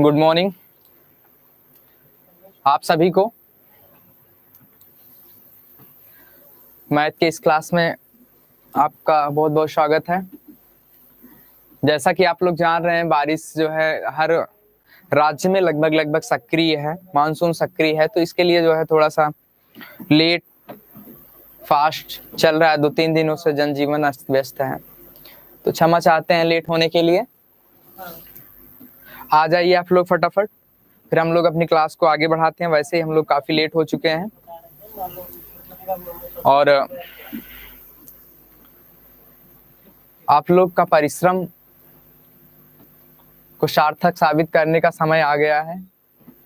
Good morning आप सभी को। मैथ के इस क्लास में आपका बहुत बहुत स्वागत है। जैसा कि आप लोग जान रहे हैं, बारिश जो है हर राज्य में लगभग सक्रिय है, मानसून सक्रिय है, तो इसके लिए जो है थोड़ा सा लेट फास्ट चल रहा है। 2-3 दिनों से जनजीवन अस्त व्यस्त है, तो क्षमा चाहते हैं लेट होने के लिए। आ जाइए आप लोग फटाफट, फिर हम लोग अपनी क्लास को आगे बढ़ाते हैं। वैसे ही हम लोग काफी लेट हो चुके हैं और आप लोग का परिश्रम को सार्थक साबित करने का समय आ गया है।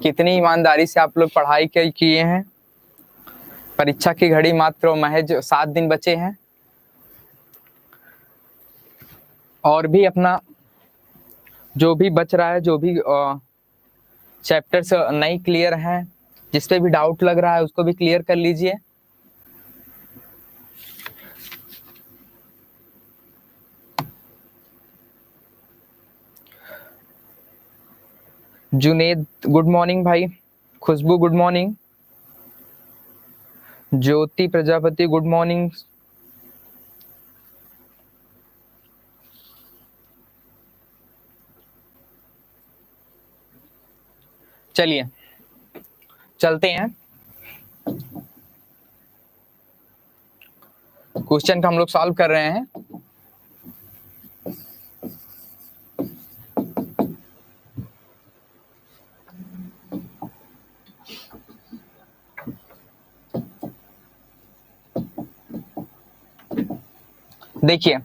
कितनी ईमानदारी से आप लोग पढ़ाई किए हैं। परीक्षा की घड़ी मात्र महज 7 दिन बचे हैं और भी अपना जो भी बच रहा है, जो भी चैप्टर्स नहीं क्लियर हैं, जिस पे भी डाउट लग रहा है उसको भी क्लियर कर लीजिए। जुनेद गुड मॉर्निंग भाई। खुशबू गुड मॉर्निंग। ज्योति प्रजापति गुड मॉर्निंग। चलिए चलते हैं। क्वेश्चन का हम लोग सॉल्व कर रहे हैं। देखिए,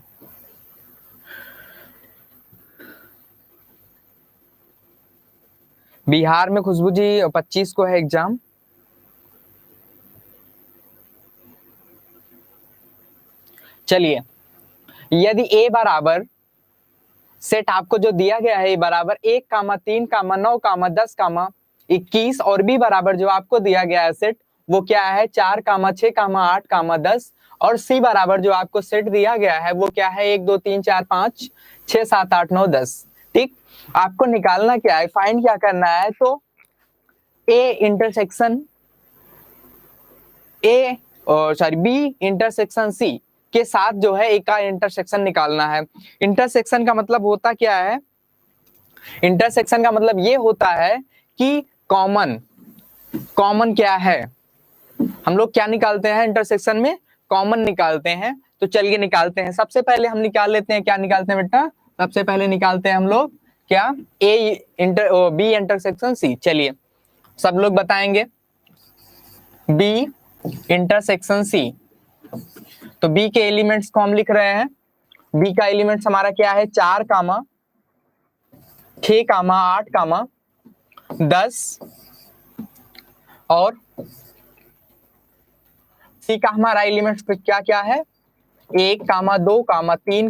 बिहार में खुशबू जी 25 को है एग्जाम। चलिए, यदि a बराबर सेट आपको जो दिया गया है, a बराबर 1,3,9,10,21 और b बराबर जो आपको दिया गया है सेट, वो क्या है 4,6,8,10 और c बराबर जो आपको सेट दिया गया है वो क्या है 1 2 3 4 5 6 7 8 9 10। ठीक, आपको निकालना क्या है, फाइंड क्या करना है, तो a intersection b intersection c के साथ जो है एक का इंटरसेक्शन निकालना है। इंटरसेक्शन का मतलब होता क्या है, इंटरसेक्शन का मतलब ये होता है कि कॉमन क्या है, हम लोग क्या निकालते हैं इंटरसेक्शन में, कॉमन निकालते हैं। तो चलिए निकालते हैं। सबसे पहले हम निकाल लेते हैं, क्या निकालते हैं बेटा, सबसे पहले निकालते हैं हम लोग क्या बी इंटरसेक्शन सी। चलिए सब लोग बताएंगे बी इंटरसेक्शन सी। तो बी के एलिमेंट्स को हम लिख रहे हैं। बी का एलिमेंट्स हमारा क्या है 4, 6, 8, 10 और सी का हमारा एलिमेंट्स क्या क्या है 1, 2, 3,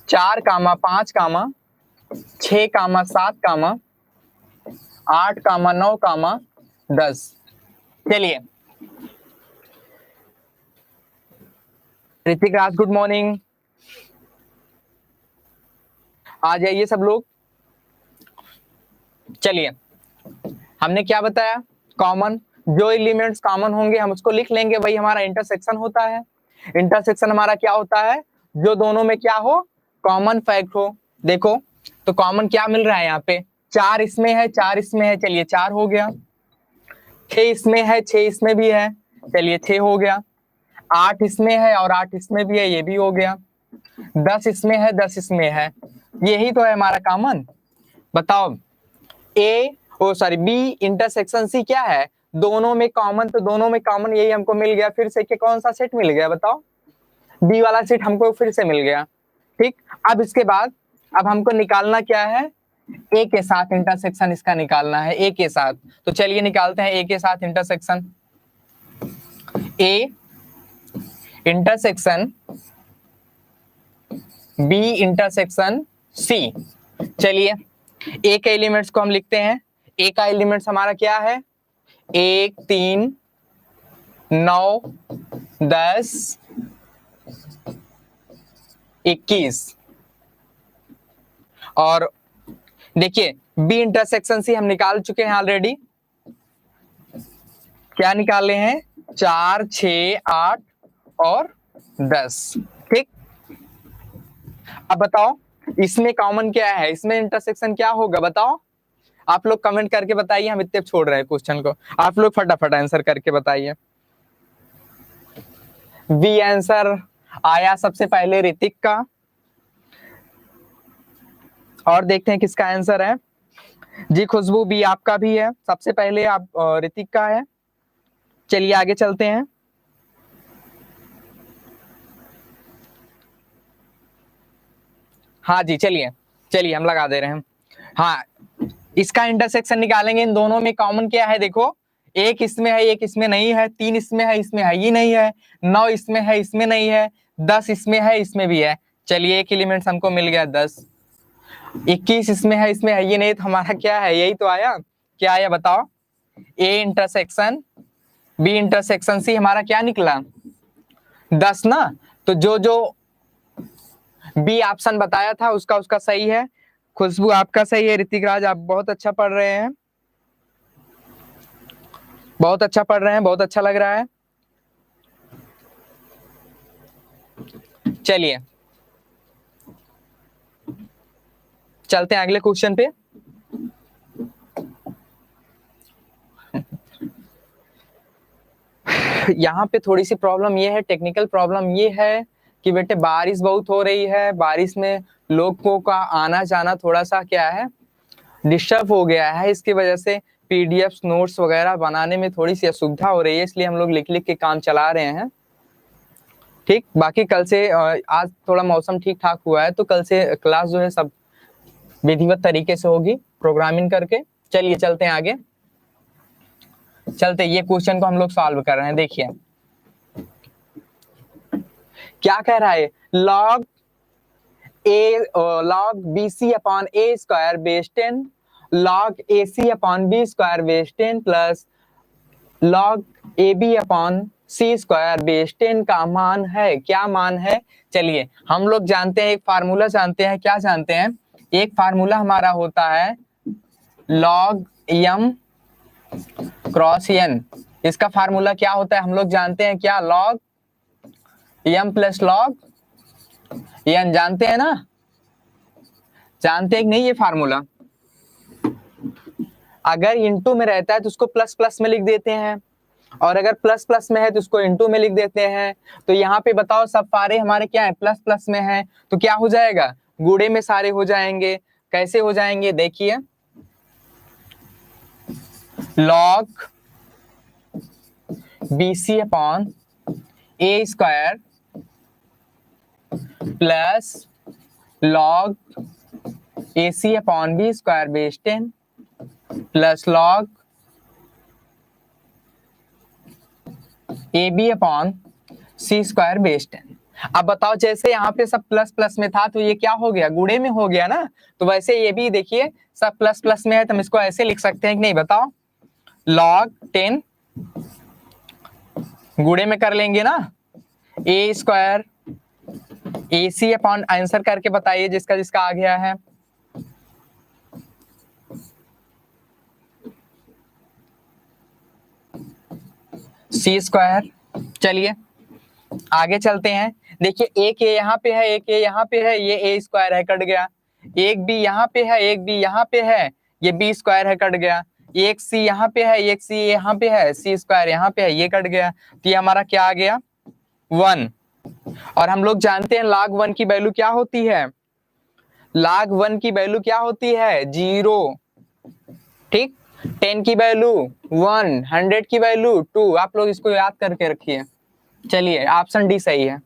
4, 5, 6, 7, 8, 9, 10। चलिए, ऋतिक राज गुड मॉर्निंग। आ जाइए सब लोग। चलिए, हमने क्या बताया, कॉमन, जो एलिमेंट्स कॉमन होंगे हम उसको लिख लेंगे, वही हमारा इंटरसेक्शन होता है। इंटरसेक्शन हमारा क्या होता है, जो दोनों में क्या हो, कॉमन फैक्ट हो। देखो तो कॉमन क्या मिल रहा है यहाँ पे, 4 इसमें है, 4 इसमें है, चलिए 4 हो गया। 6 इसमें है, 6 इसमें भी है, चलिए 6 हो गया। 8 इसमें है और 8 इसमें भी है, ये भी हो गया। 10 इसमें है, 10 इसमें है, यही तो है हमारा कॉमन। बताओ बी इंटरसेक्शन सी क्या है, दोनों में कॉमन, तो दोनों में कॉमन यही हमको मिल गया। फिर से कौन सा सेट मिल गया बताओ, बी वाला सेट हमको फिर से मिल गया। ठीक, अब इसके बाद अब हमको निकालना क्या है, ए के साथ इंटरसेक्शन इसका निकालना है, ए के साथ। तो चलिए निकालते हैं ए के साथ intersection. A intersection B intersection C. चलिए ए के एलिमेंट्स को हम लिखते हैं। ए का एलिमेंट्स हमारा क्या है 1, 3, 9, 10, 21 और देखिए बी इंटरसेक्शन सी हम निकाल चुके हैं ऑलरेडी। क्या निकाले हैं? 4, 6, 8 और 10। ठीक, अब बताओ इसमें कॉमन क्या है, इसमें इंटरसेक्शन क्या होगा बताओ। आप लोग कमेंट करके बताइए, हम इतने छोड़ रहे हैं क्वेश्चन को, आप लोग फटाफट आंसर करके बताइए। बी आंसर आया सबसे पहले ऋतिक का, और देखते हैं किसका आंसर है। जी खुशबू, बी आपका भी है सबसे पहले, आप ऋतिक का है। चलिए आगे चलते हैं। हाँ जी, चलिए चलिए हम लगा दे रहे हैं। हाँ, इसका इंटरसेक्शन निकालेंगे। इन दोनों में कॉमन क्या है देखो, एक इसमें है एक इसमें नहीं है, 3 इसमें है ही नहीं है, 9 इसमें है इसमें नहीं है, 10 इसमें है इसमें भी है। चलिए एक एलिमेंट हमको मिल गया 10। 21 इसमें है ये नहीं, तो हमारा क्या है, यही तो आया। क्या आया बताओ? A intersection B intersection C हमारा क्या निकला? 10 ना। तो जो जो बी ऑप्शन बताया था उसका उसका सही है। खुशबू आपका सही है, ऋतिक राज आप बहुत अच्छा पढ़ रहे हैं, बहुत अच्छा पढ़ रहे हैं, बहुत अच्छा लग रहा है। चलिए चलते हैं अगले क्वेश्चन पे। यहाँ पे थोड़ी सी प्रॉब्लम ये है, टेक्निकल प्रॉब्लम ये है कि बेटे बारिश बहुत हो रही है, बारिश में लोगों का आना जाना थोड़ा सा क्या है, डिस्टर्ब हो गया है। इसकी वजह से पीडीएफ नोट्स वगैरह बनाने में थोड़ी सी असुविधा हो रही है, इसलिए हम लोग लिख लिख के काम चला रहे हैं। ठीक, बाकी कल से आज थोड़ा मौसम ठीक ठाक हुआ है, तो कल से क्लास जो है सब विधिवत तरीके से होगी प्रोग्रामिंग करके। चलिए चलते हैं आगे, चलते ये क्वेश्चन को हम लोग सॉल्व कर रहे हैं। देखिए क्या कह रहा है, log BC upon A square base 10 log AC upon B square base 10 plus log AB upon C square base 10 का मान है। क्या मान है? चलिए हम लोग जानते हैं, एक फार्मूला जानते हैं। क्या जानते हैं? एक फार्मूला हमारा होता है log m क्रॉस n। इसका फार्मूला क्या होता है हम लोग जानते हैं, क्या? log m plus log n। जानते हैं ना, जानते हैं कि नहीं ये फार्मूला? अगर इंटू में रहता है तो उसको प्लस प्लस में लिख देते हैं, और अगर प्लस प्लस में है तो उसको इंटू में लिख देते हैं। तो यहाँ पे बताओ सब सारे हमारे क्या है, प्लस प्लस में है, तो क्या हो जाएगा, गुणे में सारे हो जाएंगे। कैसे हो जाएंगे देखिए, log BC upon A square plus log AC upon B square base 10 plus log AB upon C square base 10। अब बताओ, जैसे यहाँ पे सब प्लस प्लस में था तो ये क्या हो गया, गुणे में हो गया ना। तो वैसे ये भी देखिए सब प्लस प्लस में है, तो हम इसको ऐसे लिख सकते हैं कि नहीं बताओ, log 10 गुणे में कर लेंगे ना, ए स्क्वायर AC अपॉन, आंसर करके बताइए जिसका जिसका आ गया है। सी स्क्वायर। चलिए आगे चलते हैं। देखिए एक ये यहाँ पे है, एक ये यहाँ पे है, ये ए स्क्वायर है, कट गया। एक बी यहाँ पे है, एक बी यहाँ पे है, ये बी स्क्वायर है, कट गया। एक सी यहाँ पे है, एक सी यहाँ पे है, सी स्क्वायर यहाँ पे है, ये कट गया। तो ये हमारा क्या आ गया, 1। और हम लोग जानते हैं log 1 की वैल्यू क्या होती है, log 1 की वैल्यू क्या होती है, 0। ठीक, 10 की वैल्यू 1, 100 की वैल्यू 2। आप लोग इसको याद करके रखिए। चलिए ऑप्शन डी सही है।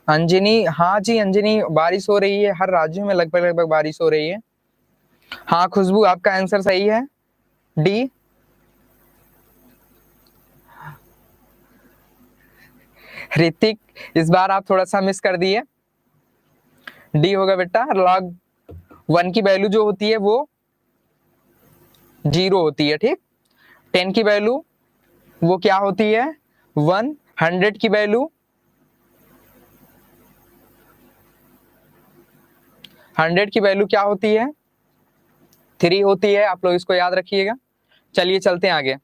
अंजनी, हाँ जी अंजनी, बारिश हो रही है हर राज्यों में, लगभग लगभग बारिश हो रही है। हाँ खुशबू आपका आंसर सही है, डी। ऋतिक इस बार आप थोड़ा सा मिस कर दिए, डी होगा बेटा। log 1 की वैल्यू जो होती है वो 0 होती है। ठीक, 10 की वैल्यू वो क्या होती है 1, 100 की वैल्यू 100 की वैल्यू क्या होती है 3 होती है। आप लोग इसको याद रखिएगा। चलिए चलते हैं आगे।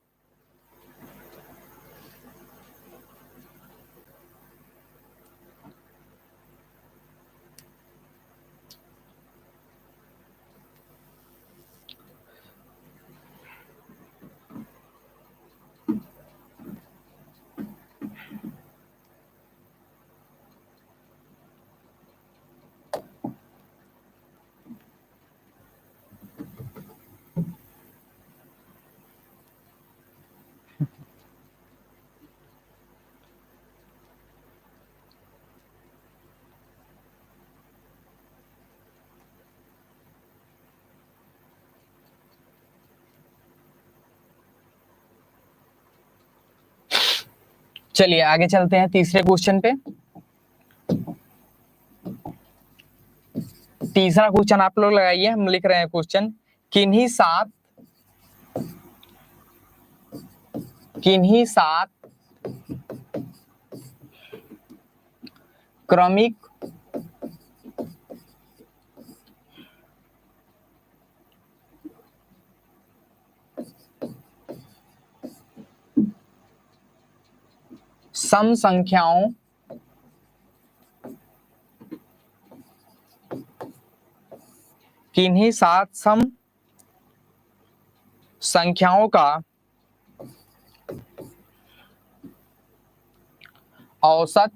चलिए आगे चलते हैं तीसरे क्वेश्चन पे। तीसरा क्वेश्चन आप लोग लगाइए, हम लिख रहे हैं क्वेश्चन। किन्हीं सात क्रमिक सम संख्याओं किन्हीं सात सम संख्याओं का औसत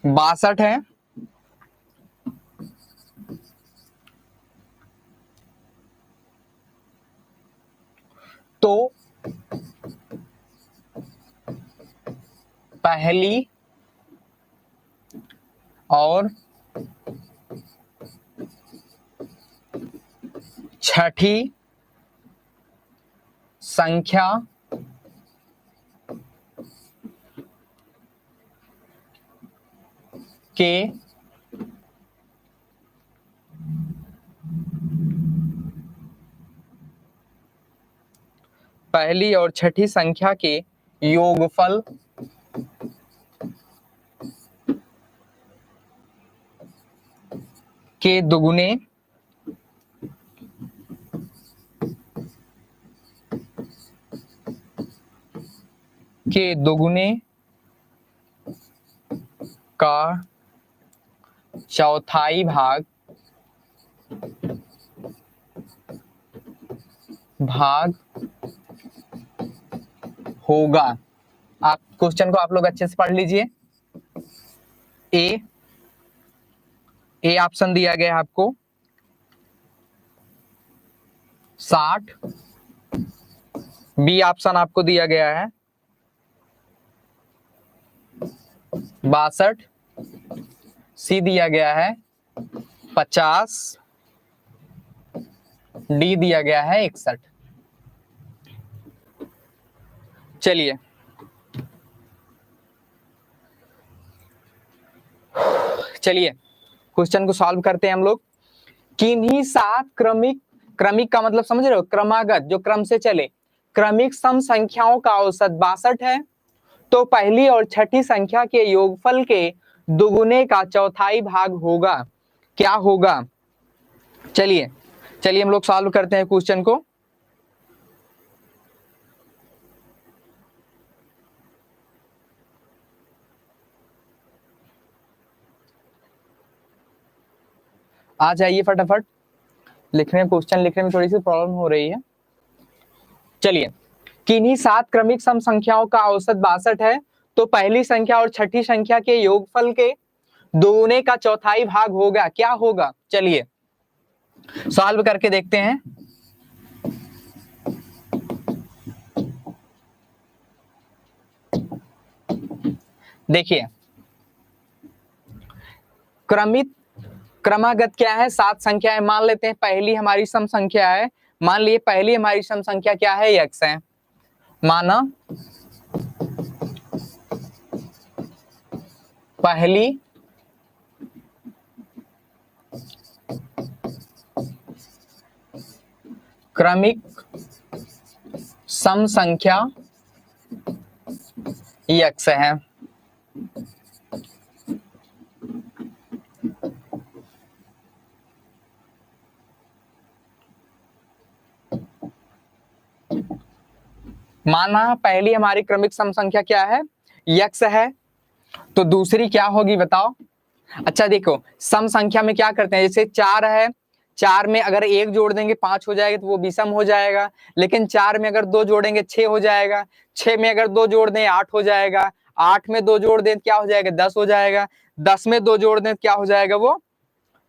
62 है, तो पहली और छठी संख्या के पहली और छठी संख्या के योगफल के दुगुने का चौथाई भाग होगा। आप क्वेश्चन को आप लोग अच्छे से पढ़ लीजिए। ए ऑप्शन दिया गया है आपको 60, बी ऑप्शन आपको दिया गया है 62, सी दिया गया है 50, डी दिया गया है 61। चलिए क्वेश्चन को सॉल्व करते हैं हम लोग। किन्हीं सात क्रमिक का मतलब समझ रहे हो, क्रमागत जो क्रम से चले, क्रमिक सम संख्याओं का औसत 62 है, तो पहली और छठी संख्या के योगफल के दुगुने का चौथाई भाग होगा। क्या होगा? चलिए हम लोग सॉल्व करते हैं क्वेश्चन को। आ जाइए फटाफट, लिखने में क्वेश्चन लिखने में थोड़ी सी प्रॉब्लम हो रही है। चलिए, किन्हीं सात क्रमिक सम संख्याओं का औसत 62 है, तो पहली संख्या और छठी संख्या के योगफल के दोगुने का चौथाई भाग होगा। क्या होगा? चलिए सॉल्व करके देखते हैं। देखिए क्रमागत क्या है? 7 संख्या है, मान लेते हैं पहली हमारी सम संख्या है, मान लिए पहली हमारी सम संख्या क्या है? x है। माना पहली क्रमिक सम संख्या x है। माना पहली हमारी क्रमिक सम संख्या क्या है, x है, तो दूसरी क्या होगी बताओ। अच्छा देखो, सम संख्या में क्या करते हैं, जैसे 4 है, 4 में अगर 1 जोड़ देंगे 5 हो जाएगा तो वो विषम हो जाएगा, लेकिन 4 में अगर 2 जोड़ेंगे 6 हो जाएगा, 6 में अगर 2 जोड़ दें 8 हो जाएगा, 8 में 2 जोड़ दें क्या हो जाएगा, 10 हो जाएगा, 10 में 2 जोड़ दें क्या हो जाएगा, वो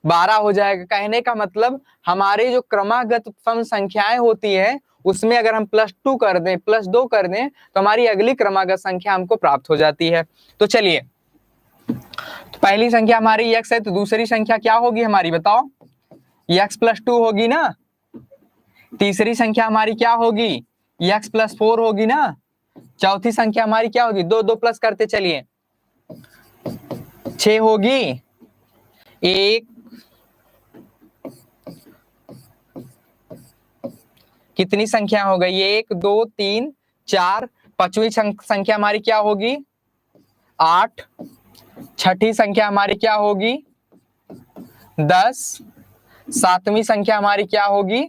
12 हो जाएगा। कहने का मतलब हमारे जो क्रमागत सम संख्याएं होती है उसमें अगर हम +2 कर दें, +2 कर दें तो हमारी अगली क्रमागत संख्या हमको प्राप्त हो जाती है। तो चलिए, तो पहली संख्या हमारी x है, तो दूसरी संख्या क्या होगी हमारी बताओ, x +2 होगी ना। तीसरी संख्या हमारी क्या होगी, x +4 होगी ना। चौथी संख्या हमारी क्या होगी, 2 2 प्लस करते चलिए, 6 होगी। 1 कितनी संख्या हो गई, 1 2 3 4, पांचवी संख्या हमारी क्या होगी, 8, छठी संख्या हमारी क्या होगी, 10, सातवीं संख्या हमारी क्या होगी,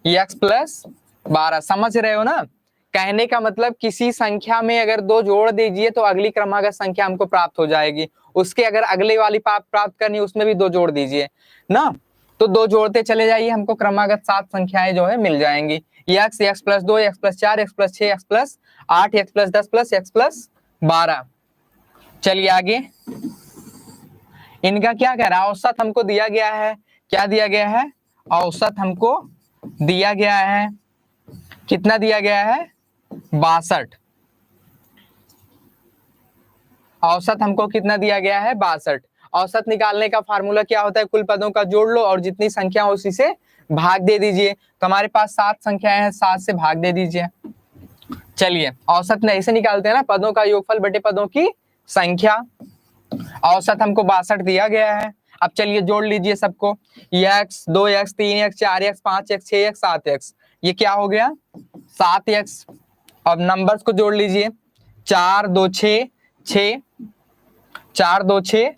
x +12। समझ रहे हो ना। कहने का मतलब किसी संख्या में अगर 2 जोड़ दीजिए तो अगली क्रमागत संख्या हमको प्राप्त हो जाएगी, उसके अगर अगले वाली प्राप्त करनी उसमें भी 2 जोड़ दीजिए ना, तो 2 जोड़ते चले जाइए, हमको क्रमागत 7 संख्याएं जो है मिल जाएंगी। x, x +2, x +4, x +6, x +8, x +10 x +12। चलिए आगे, इनका क्या कह रहा है, औसत हमको दिया गया है। क्या दिया गया है, औसत हमको दिया गया है। कितना दिया गया है, 62। औसत हमको कितना दिया गया है, 62। औसत निकालने का फार्मूला क्या होता है, कुल पदों का जोड़ लो और जितनी संख्या हो उसी से भाग दे दीजिए। तो हमारे पास 7 संख्याएं हैं, 7 से भाग दे दीजिए। चलिए, औसत में ऐसे निकालते हैं ना, पदों का योगफल बटे पदों की संख्या। औसत हमको 62 दिया गया है। अब चलिए जोड़ लीजिए सबको, x 2x 3x 4x 5x 6x 7x, ये क्या हो गया, 7x। अब नंबर्स को जोड़ लीजिए, 4 2 6 6, 4 2 6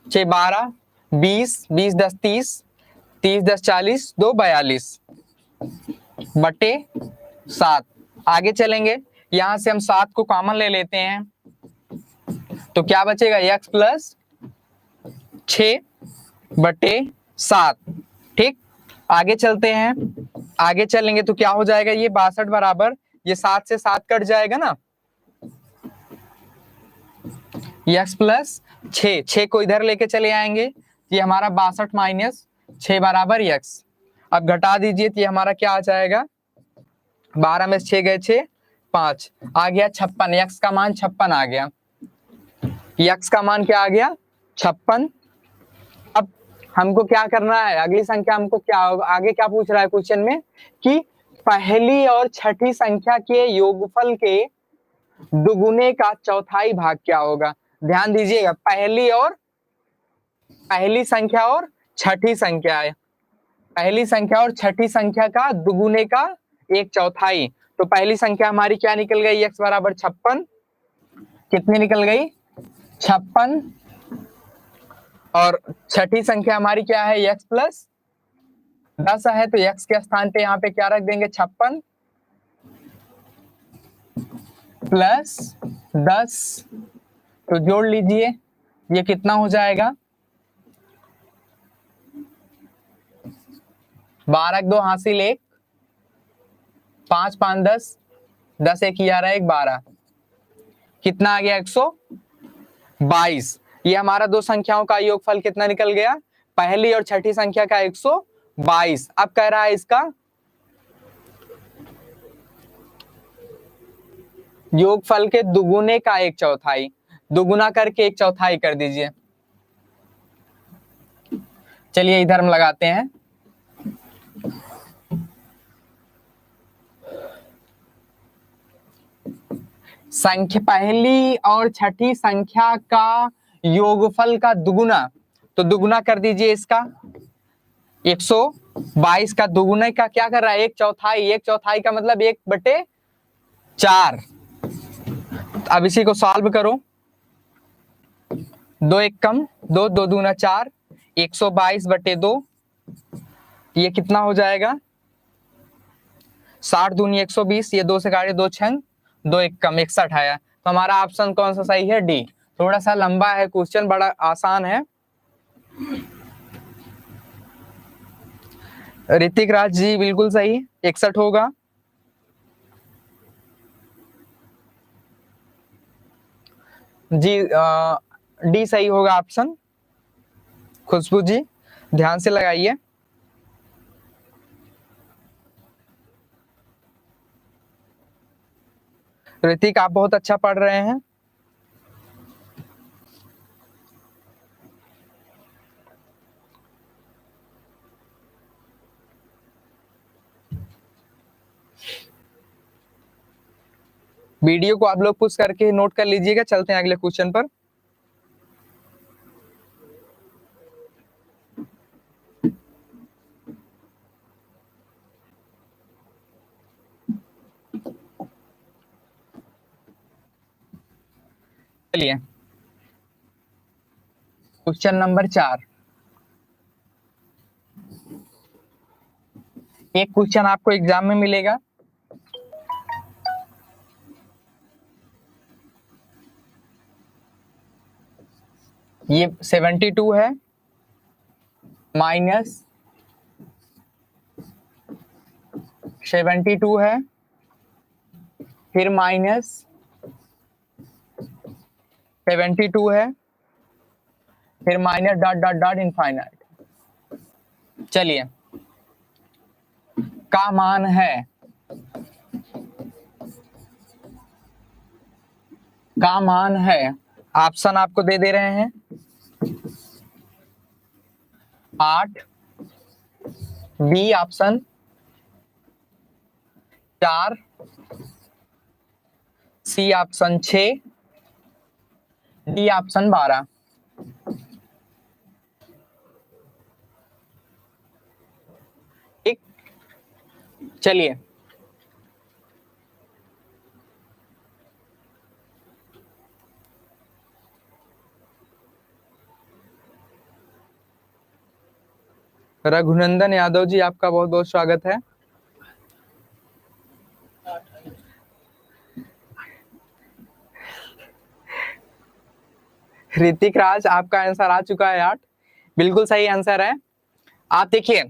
6 12 20 20 10 30 30 10 40 2 42 बटे 7। आगे चलेंगे, यहां से हम 7 को कॉमन ले लेते हैं, तो क्या बचेगा, x +6 बटे 7। ठीक, आगे चलते हैं, आगे चलेंगे तो क्या हो जाएगा, ये 62 बराबर, ये 7 से 7 कट जाएगा ना, x +6, 6 को इधर लेके चले आएंगे, ये हमारा 62 - 6 बराबर x। अब घटा दीजिए तो ये हमारा क्या आ जाएगा, 12 में 6 गए 6, 5 आ गया 56, x का मान 56 आ गया। x का मान क्या आ गया, 56। अब हमको क्या करना है, अगली संख्या हमको क्या, आगे क्या पूछ रहा है क्वेश्चन में, कि पहली और छठी संख्या के योगफल के दुगुने का चौथाई भाग क्या होगा। ध्यान दीजिएगा, पहली संख्या और छठी संख्या है, पहली संख्या और छठी संख्या का दुगुने का 1/4। तो पहली संख्या हमारी क्या निकल गई, x बराबर 56, कितनी निकल गई, 56। और छठी संख्या हमारी क्या है, x +10 है, तो x के स्थान पे यहाँ पे क्या रख देंगे, 56 + 10, तो जोड़ लीजिए, ये कितना हो जाएगा, 12 2 हासिल 1, 5 5 10, 10 1 11 1 12, कितना आ गया, 122। ये हमारा दो संख्याओं का योगफल कितना निकल गया, पहली और छठी संख्या का 122। अब कह रहा है इसका योगफल के दुगुने का 1/4, दुगुना करके 1/4 कर दीजिए। चलिए इधर हम लगाते हैं, संख्या पहली और छठी संख्या का योगफल का दुगुना, तो दुगुना कर दीजिए इसका, 22 का दुगुने का क्या कर रहा है, 1/4, 1/4 का मतलब 1/4। अब इसी को सॉल्व करो, 2 एक कम, 2 2 दूना 4, 122/2, ये कितना हो जाएगा 60 दूनी 120, ये 2 से काटे 2 छंग 2 एक कम 61 आया। तो हमारा ऑप्शन कौन सा सही है, डी। थोड़ा सा लंबा है क्वेश्चन, बड़ा आसान है। ऋतिक राज जी बिल्कुल सही, 61 होगा। जी डी सही होगा ऑप्शन। खुशबू जी ध्यान से लगाइए। ऋतिक आप बहुत अच्छा पढ़ रहे हैं। वीडियो को आप लोग पुश करके नोट कर लीजिएगा। चलते हैं अगले क्वेश्चन पर। चलिए क्वेश्चन नंबर 4। एक क्वेश्चन आपको एग्जाम में मिलेगा, ये 72 है माइनस 72 है, फिर माइनस 72 है, फिर minus dot dot dot infinite. चलिए का मान है, का मान है, ऑप्शन आपको दे रहे हैं 8, B option 4, C option 6, D option 12। ठीक, चलिए रघुनंदन यादव जी आपका बहुत बहुत स्वागत है। ऋतिक राज आपका आंसर आ चुका है 8, बिल्कुल सही आंसर है। आप देखिए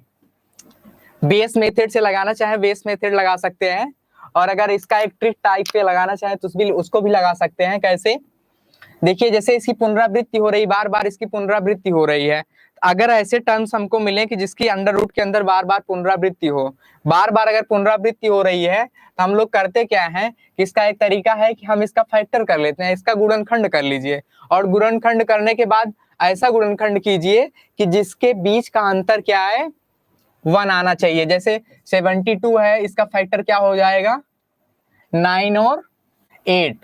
बेस मेथड से लगाना चाहे बेस मेथड लगा सकते हैं, और अगर इसका एक ट्रिक टाइप पे लगाना चाहे तो उसको भी लगा सकते हैं। कैसे, देखिए जैसे इसकी पुनरावृत्ति हो रही, बार बार इसकी पुनरावृत्ति हो रही है, अगर ऐसे टर्म्स हमको मिले कि जिसकी अंडर रूट के अंदर बार बार पुनरावृत्ति हो, बार बार अगर पुनरावृत्ति हो रही है तो हम लोग करते क्या है कि इसका एक तरीका है कि हम इसका फैक्टर कर लेते हैं, इसका गुणनखंड कर लीजिए, और गुणनखंड करने के बाद ऐसा गुणनखंड कीजिए कि जिसके बीच का अंतर क्या है 1 आना चाहिए। जैसे 72 है, इसका फैक्टर क्या हो जाएगा 9 और 8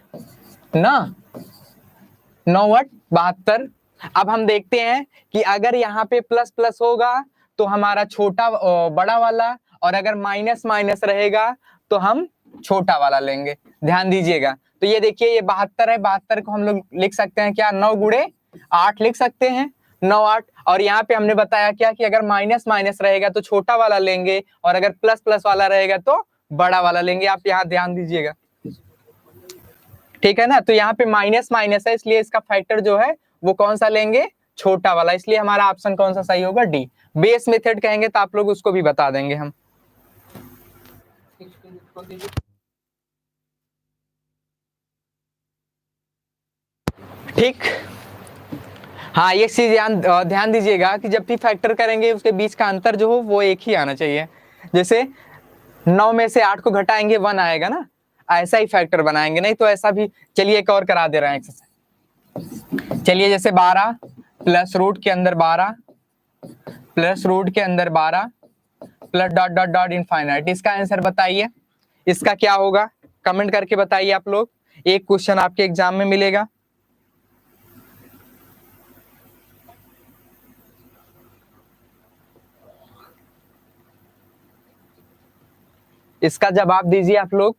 ना, 9 8 72। अब हम देखते हैं कि अगर यहाँ पे प्लस प्लस होगा तो हमारा छोटा बड़ा वाला, और अगर माइनस माइनस रहेगा तो हम छोटा वाला लेंगे। ध्यान दीजिएगा, तो ये देखिए ये 72 है, 72 को हम लोग लिख सकते हैं क्या 9 गुणे 8 लिख सकते हैं, 9 8। और यहाँ पे हमने बताया क्या कि अगर माइनस माइनस रहेगा तो छोटा वाला लेंगे, और अगर प्लस प्लस वाला रहेगा तो बड़ा वाला लेंगे। आप यहाँ ध्यान दीजिएगा, ठीक है ना। तो यहाँ पे माइनस माइनस है, इसलिए इसका फैक्टर जो है वो कौन सा लेंगे, छोटा वाला। इसलिए हमारा ऑप्शन कौन सा सही होगा, डी। बेस मेथड कहेंगे तो आप लोग उसको भी बता देंगे हम। ठीक, हाँ ये चीज ध्यान दीजिएगा कि जब भी फैक्टर करेंगे उसके बीच का अंतर जो हो वो एक ही आना चाहिए। जैसे 9 में से 8 को घटाएंगे 1 आएगा ना, ऐसा ही फैक्टर बनाएंगे, नहीं तो ऐसा भी। चलिए एक और करा दे रहे हैं एक्सरसाइज। चलिए जैसे 12 प्लस रूट के अंदर 12 प्लस रूट के अंदर 12 plus dot dot dot infinite, इसका आंसर बताइए, इसका क्या होगा, कमेंट करके बताइए आप लोग। एक क्वेश्चन आपके एग्जाम में मिलेगा। इसका जवाब दीजिए आप लोग।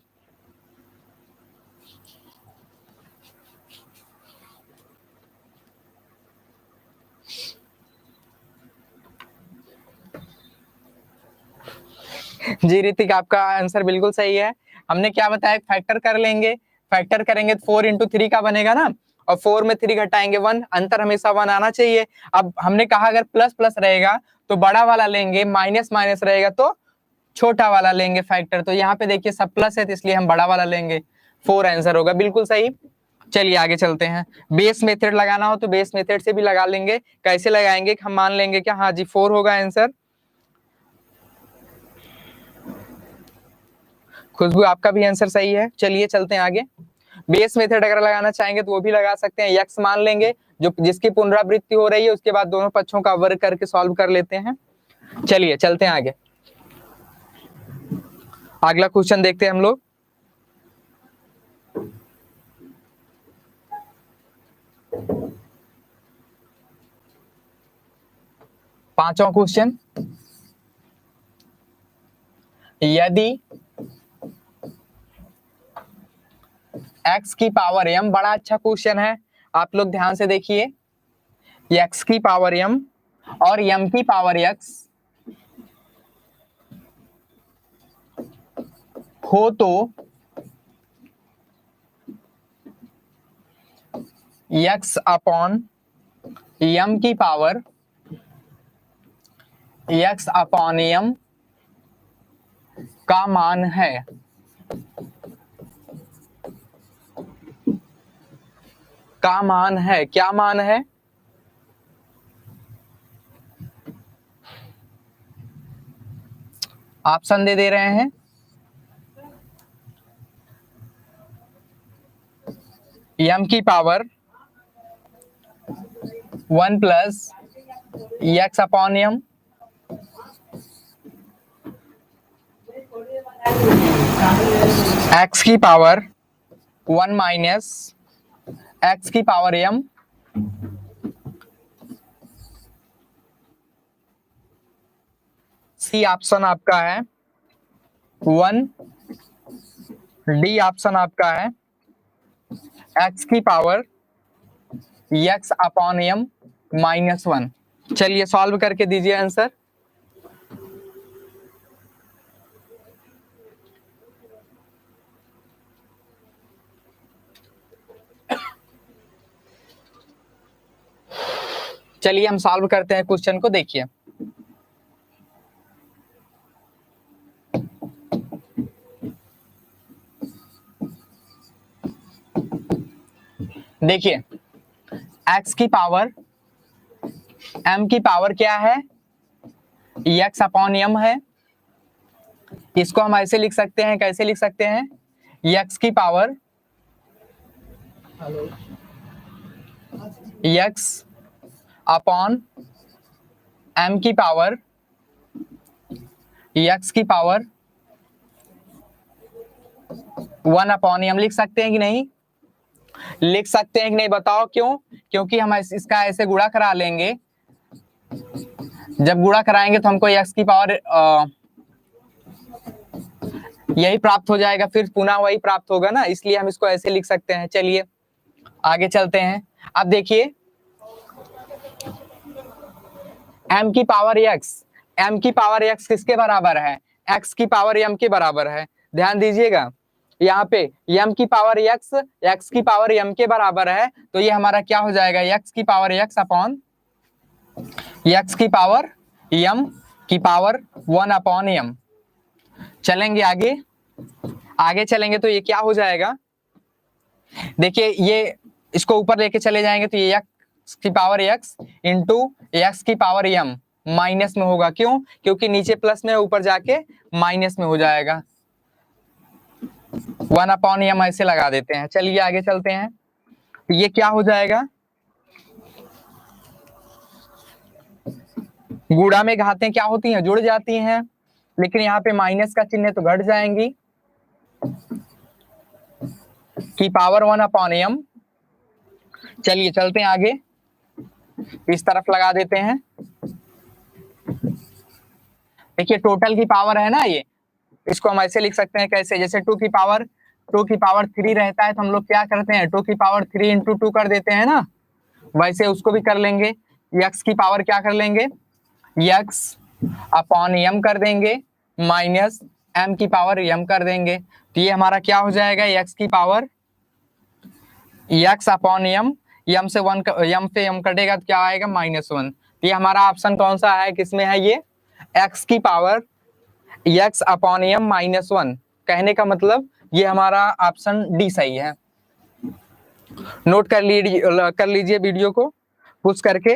जी ऋतिक, आपका आंसर बिल्कुल सही है। हमने क्या बताया, फैक्टर कर लेंगे, फैक्टर करेंगे तो 4 इंटू 3 का बनेगा ना, और 4 में 3 घटाएंगे 1, अंतर हमेशा 1 आना चाहिए। अब हमने कहा अगर प्लस प्लस रहेगा तो बड़ा वाला लेंगे, माइनस माइनस रहेगा तो छोटा वाला लेंगे फैक्टर। तो यहाँ पे देखिए सब प्लस है तो इसलिए हम बड़ा वाला लेंगे, 4 आंसर होगा, बिल्कुल सही। चलिए आगे चलते हैं। बेस मेथड लगाना हो तो बेस मेथड से भी लगा लेंगे। कैसे लगाएंगे, हम मान लेंगे कि हाँ जी 4 होगा आंसर। खुशबू, आपका भी आंसर सही है। चलिए चलते हैं आगे। बेस मेथड अगर लगाना चाहेंगे तो वो भी लगा सकते हैं। यक्स मान लेंगे जो जिसकी पुनरावृत्ति हो रही है, उसके बाद दोनों पक्षों का वर्ग करके सॉल्व कर लेते हैं। चलिए चलते हैं आगे। अगला क्वेश्चन देखते हैं हम लोग। पांचवा क्वेश्चन, यदि x की पावर m, बड़ा अच्छा क्वेश्चन है, आप लोग ध्यान से देखिए। x की पावर m और m की पावर x हो तो x अपॉन m की पावर x अपॉन m का मान है। का मान है, क्या मान है? ऑप्शन दे रहे हैं। m की power 1 plus x upon m, x की पावर 1 माइनस x की पावर m, सी ऑप्शन आपका है 1, डी ऑप्शन आपका है x की power x upon m minus 1। चलिए सॉल्व करके दीजिए आंसर। चलिए हम सॉल्व करते हैं क्वेश्चन को। देखिए देखिए x की पावर m की पावर क्या है, x अपॉन m है। इसको हम ऐसे लिख सकते हैं, कैसे लिख सकते हैं, x की पावर x अपॉन m की पावर x की पावर 1 अपॉन m लिख सकते हैं कि नहीं? लिख सकते हैं कि नहीं, बताओ क्यों? क्योंकि हम इसका ऐसे गुणा करा लेंगे। जब गुणा कराएंगे तो हमको x की पावर यही प्राप्त हो जाएगा, फिर पुनः वही प्राप्त होगा ना, इसलिए हम इसको ऐसे लिख सकते हैं। चलिए आगे चलते हैं। अब देखिए m की पावर x, m की पावर x किसके बराबर है? x की पावर m के बराबर है। ध्यान दीजिएगा यहाँ पे m की पावर x की पावर m के बराबर है, तो ये हमारा क्या हो जाएगा, x की पावर x अपॉन x की पावर m की पावर 1 अपॉन m। चलेंगे आगे, आगे चलेंगे तो ये क्या हो जाएगा, देखिए ये इसको ऊपर लेके चले जाएंगे तो ये x की पावर x इंटू x की पावर m माइनस में होगा। क्यों? क्योंकि नीचे प्लस में, ऊपर जाके माइनस में हो जाएगा। 1 अपॉन m ऐसे लगा देते हैं। चलिए आगे चलते हैं, तो ये क्या हो जाएगा, गुणा में घातें क्या होती हैं, जुड़ जाती हैं, लेकिन यहाँ पे माइनस का चिन्ह तो घट जाएंगी। की पावर 1 अपॉन m। चलिए चलते हैं आगे, इस तरफ लगा देते हैं। देखिए टोटल की पावर है ना, ये इसको हम ऐसे लिख सकते हैं, कैसे, जैसे 2 की पावर 3 रहता है तो हम लोग क्या करते हैं, 2 की पावर 3 इंटू 2 कर देते हैं ना, वैसे उसको भी कर लेंगे। x की पावर क्या कर लेंगे, x अपॉन m कर देंगे, माइनस m की पावर m कर देंगे। तो ये हमारा क्या हो जाएगा, x की power x upon m, m से m कटेगा तो क्या आएगा, -1। तो ये हमारा ऑप्शन कौन सा है, किसमें है ये, x की पावर x अपॉन m -1। कहने का मतलब ये हमारा ऑप्शन डी सही है। नोट कर लीजिए वीडियो को पुश करके।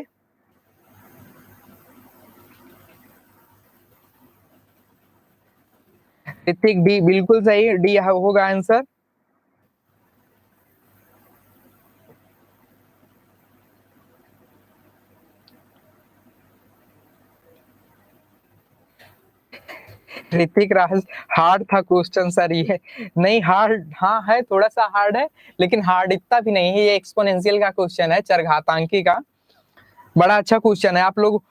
ऋतिक डी बिल्कुल सही, डी होगा आंसर। ऋतिक राज, हार्ड था क्वेश्चन सर ये। नहीं हार्ड, हाँ है, थोड़ा सा हार्ड है, लेकिन हार्ड इतना भी नहीं है। ये एक्सपोनेंशियल का क्वेश्चन है, चरघातांकी का। बड़ा अच्छा क्वेश्चन है। आप लोग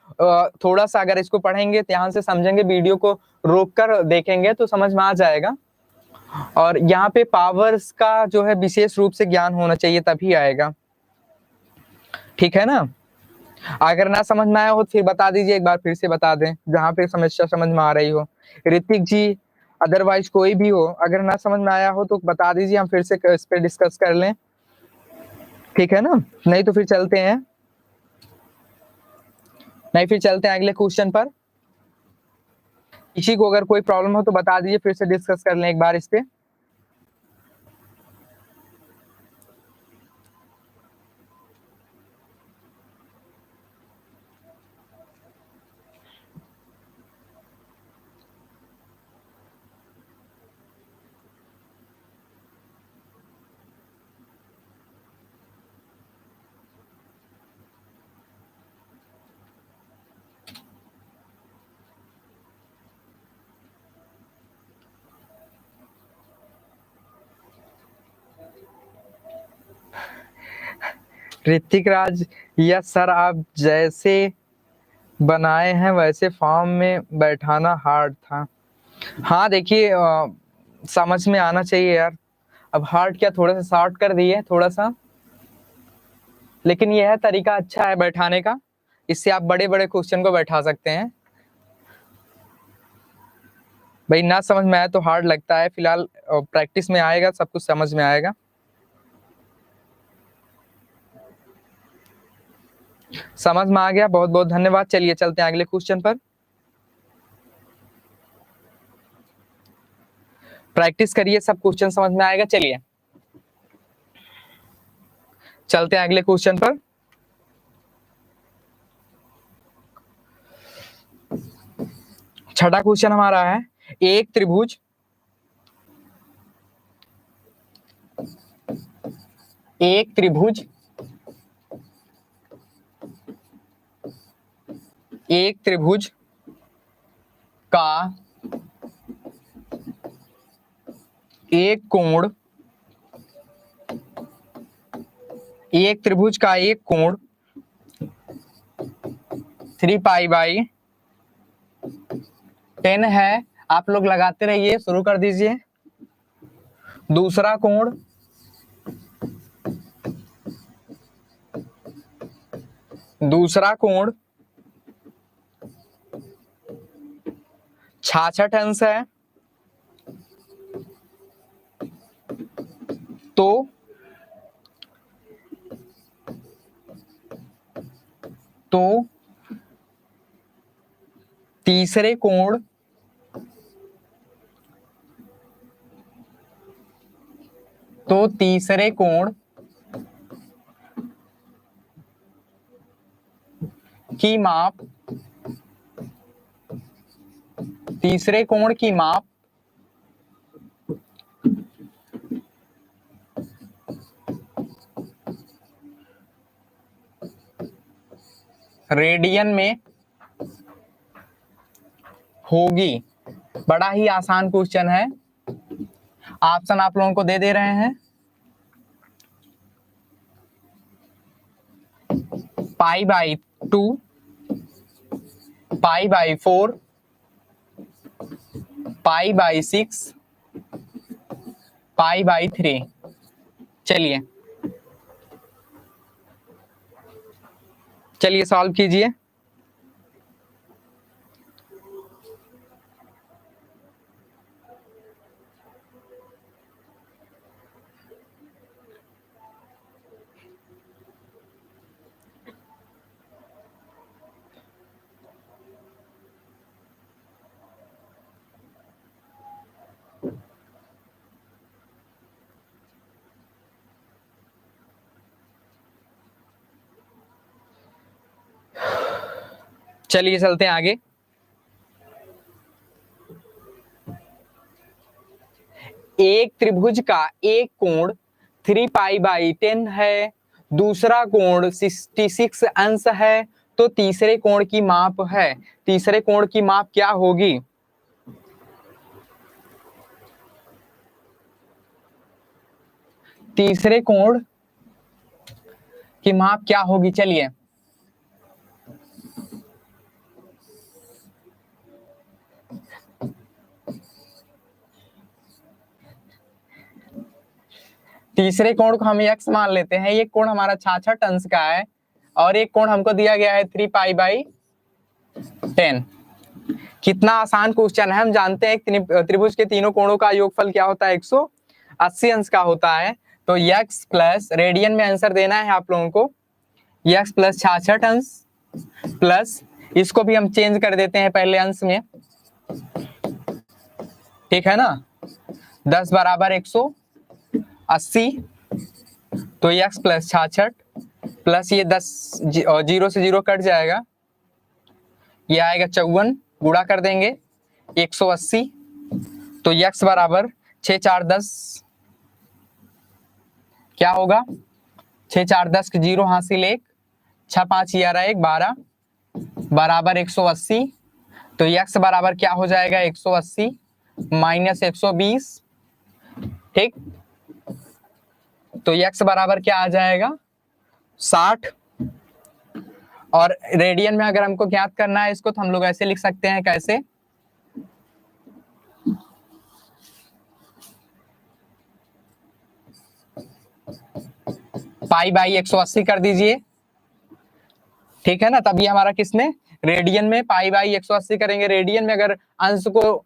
थोड़ा सा अगर इसको पढ़ेंगे, ध्यान से समझेंगे, वीडियो को रोक कर देखेंगे तो समझ में आ जाएगा। और यहाँ पे पावर्स का जो है विशेष रूप से ज्ञान होना चाहिए, तभी आएगा, ठीक है ना। अगर ना समझ में आया हो तो फिर बता दीजिए, एक बार फिर से बता दें जहाँ पे समस्या समझ में आ रही हो। ऋतिक जी, अदरवाइज कोई भी हो, अगर ना समझ में आया हो तो बता दीजिए, हम फिर से इस पे डिस्कस कर लें, ठीक है ना। नहीं तो फिर चलते हैं, अगले क्वेश्चन पर। किसी को अगर कोई प्रॉब्लम हो तो बता दीजिए, फिर से डिस्कस कर लें एक बार इस पे। ऋतिक राज, यस सर, आप जैसे बनाए हैं वैसे फॉर्म में बैठाना हार्ड था। हाँ देखिए, समझ में आना चाहिए यार। अब हार्ड क्या, थोड़ा सा शॉर्ट कर दिए थोड़ा सा, लेकिन यह तरीका अच्छा है बैठाने का। इससे आप बड़े बड़े क्वेश्चन को बैठा सकते हैं। भाई ना समझ में आया तो हार्ड लगता है, फिलहाल प्रैक्टिस में आएगा, सब कुछ समझ में आएगा। समझ में आ गया, बहुत बहुत धन्यवाद। चलिए चलते हैं अगले क्वेश्चन पर। प्रैक्टिस करिए, सब क्वेश्चन समझ में आएगा। चलिए चलते हैं अगले क्वेश्चन पर। छठा क्वेश्चन हमारा है, एक त्रिभुज एक त्रिभुज एक त्रिभुज का एक कोण, एक त्रिभुज का एक कोण 3π/10 है। आप लोग लगाते रहिए, शुरू कर दीजिए। दूसरा कोण दूसरा कोण 66 अंश है। तो तीसरे कोण की माप तीसरे कोण की माप रेडियन में होगी। बड़ा ही आसान क्वेश्चन है। ऑप्शन आप लोगों को दे रहे हैं, π/2, π/4, पाई बाई 6 पाई बाई 3। चलिए चलिए सॉल्व कीजिए। चलिए चलते हैं आगे। एक त्रिभुज का एक कोण 3 पाई बाई 10 है, दूसरा कोण 66 अंश है, तो तीसरे कोण की माप है। तीसरे कोण की माप क्या होगी? तीसरे कोण की माप क्या होगी? चलिए तीसरे कोण को हम x मान लेते हैं। ये कोण हमारा 66 अंश का है और एक कोण हमको दिया गया है 3 पाई बाई 10। कितना आसान क्वेश्चन है। हम जानते हैं त्रिभुज के तीनों कोणों का योगफल क्या होता है? 180 अंश का होता है। तो x प्लस, रेडियन में आंसर देना है आप लोगों को, x प्लस 66 अंश प्लस, इसको भी हम चेंज कर देते हैं पहले अंश में, ठीक है ना। 10 बराबर 180, तो x प्लस 66 प्लस ये 10 जीरो से जीरो कट जाएगा, ये आएगा 54, गुणा कर देंगे 180, तो x बराबर 6 4 10, क्या होगा? 6 4 10 के 0 हासिल 1, 6 5 11 1 12 बराबर 180, तो x बराबर क्या हो जाएगा? 180 माइनस 120, ठीक। तो x बराबर क्या आ जाएगा? 60। और रेडियन में अगर हमको ज्ञात करना है इसको, तो हम लोग ऐसे लिख सकते हैं, कैसे? पाई बाई 180 कर दीजिए, ठीक है ना। तभी हमारा किसमें? रेडियन में। पाई बाई 180 करेंगे। रेडियन में अगर अंश को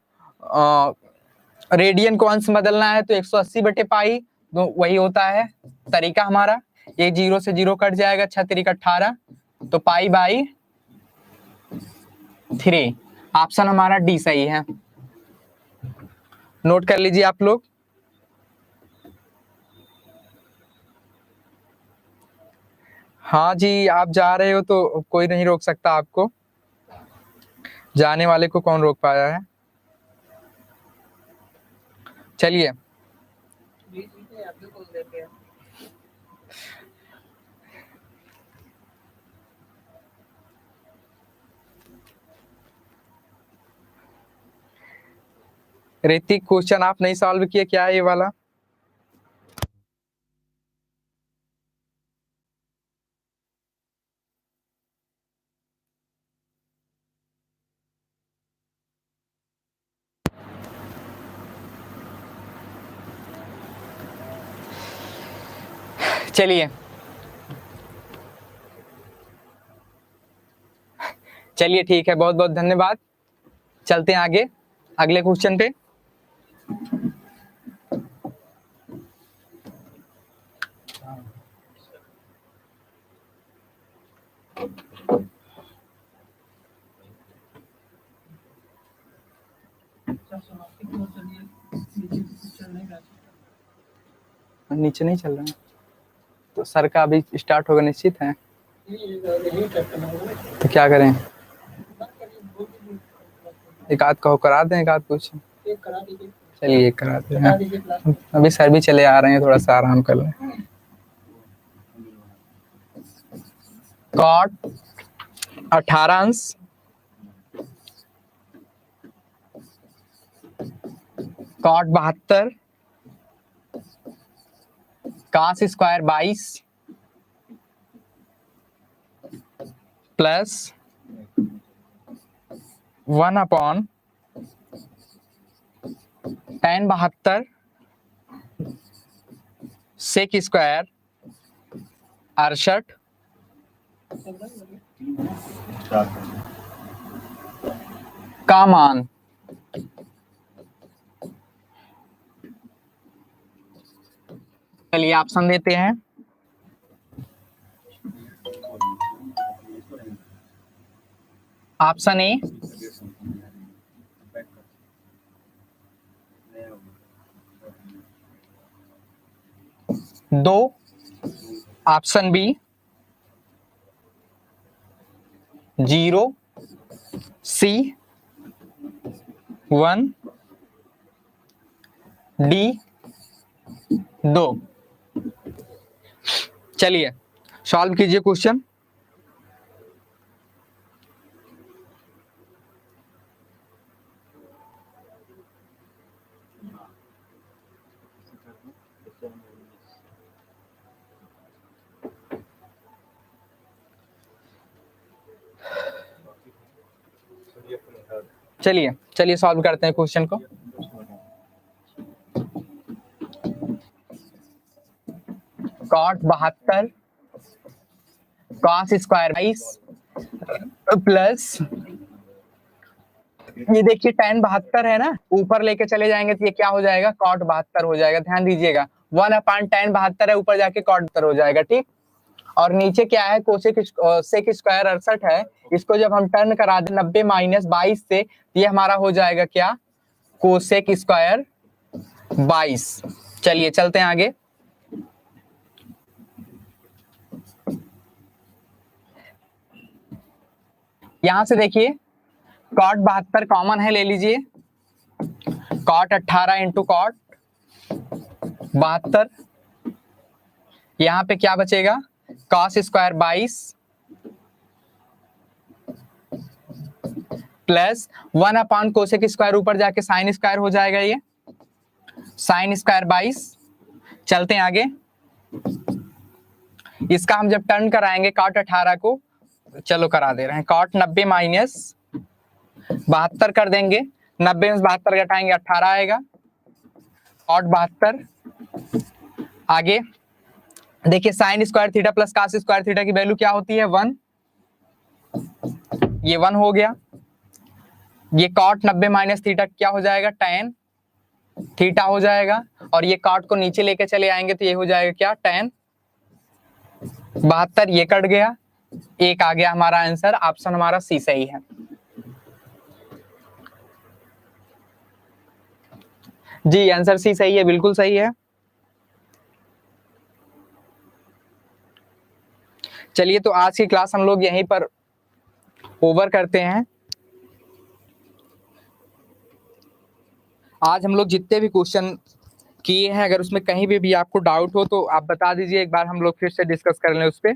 रेडियन को अंश बदलना है तो 180 बटे पाई, तो वही होता है तरीका हमारा। ये 0 से 0 कट जाएगा, 6 3 18, तो पाई बाई 3। ऑप्शन हमारा डी सही है। नोट कर लीजिए आप लोग। हाँ जी, आप जा रहे हो तो कोई नहीं रोक सकता आपको, जाने वाले को कौन रोक पाया है। चलिए ऋतिक, क्वेश्चन आप नहीं सॉल्व किए क्या है ये वाला? चलिए चलिए ठीक है, बहुत बहुत धन्यवाद। चलते हैं आगे अगले क्वेश्चन पे। नीचे नहीं चल रहा है तो सर का अभी स्टार्ट होगा, निश्चित है। तो क्या करें? एक आध कहो करा दें, एक आध कुछ। चलिए एक करा दें। अभी सर भी चले आ रहे हैं, थोड़ा सा आराम कर लें। कॉट 18 अंश, cot 72, cos square 22 plus 1 upon tan 72 sec square 68 का मान चलिए ऑप्शन देते हैं। Option A 2, option B 0, C 1, D 2। चलिए सॉल्व कीजिए क्वेश्चन। चलिए चलिए सॉल्व करते हैं क्वेश्चन को। cot 72 cos स्क्वायर 22 प्लस ये देखिए tan 72 है ना, ऊपर लेके चले जाएंगे तो ये क्या हो जाएगा, cot 72 हो जाएगा। ध्यान दीजिएगा 1/tan 72 है, ऊपर जाके cot 72 हो जाएगा। ठीक, और नीचे क्या है, कोसेक सेक स्क्वायर 68 है, इसको जब हम टर्न करा दें 90 माइनस 22 से, ये हमारा हो जाएगा क्या, कोसेक स्क्वायर 22। चलिए चलते हैं आगे। यहां से देखिए cot 72 कॉमन है, ले लीजिए। cot 18 इंटू cot 72, यहां पे क्या बचेगा, cos square 22 plus 1 cosec square, ऊपर जाके साइन स्क्वायर हो जाएगा, ये साइन स्क्वायर 22। चलते हैं आगे। इसका हम जब टर्न कराएंगे cot 18 को, चलो करा दे रहे हैं, cot 90 माइनस 72 कर देंगे, 90 में 72 घटाएंगे 18 आएगा, cot 72। आगे देखिए sine square theta plus cos square theta की वैल्यू क्या होती है, 1, ये 1 हो गया। ये cot 90 माइनस थीटा क्या हो जाएगा, tan थीटा हो जाएगा, और ये cot को नीचे लेके चले आएंगे तो ये हो जाएगा क्या, tan 72, ये कट गया, एक आ गया हमारा आंसर। ऑप्शन हमारा सी सही है। जी आंसर सी सही है, बिल्कुल सही है। चलिए तो आज की क्लास हम लोग यहीं पर ओवर करते हैं। आज हम लोग जितने भी क्वेश्चन किए हैं, अगर उसमें कहीं भी आपको डाउट हो तो आप बता दीजिए, एक बार हम लोग फिर से डिस्कस कर लें उस पे।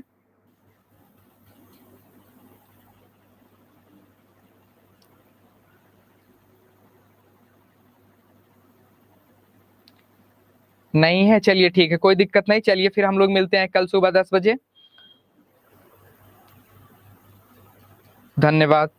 नहीं है, चलिए ठीक है, कोई दिक्कत नहीं। चलिए फिर हम लोग मिलते हैं कल सुबह 10 बजे। धन्यवाद।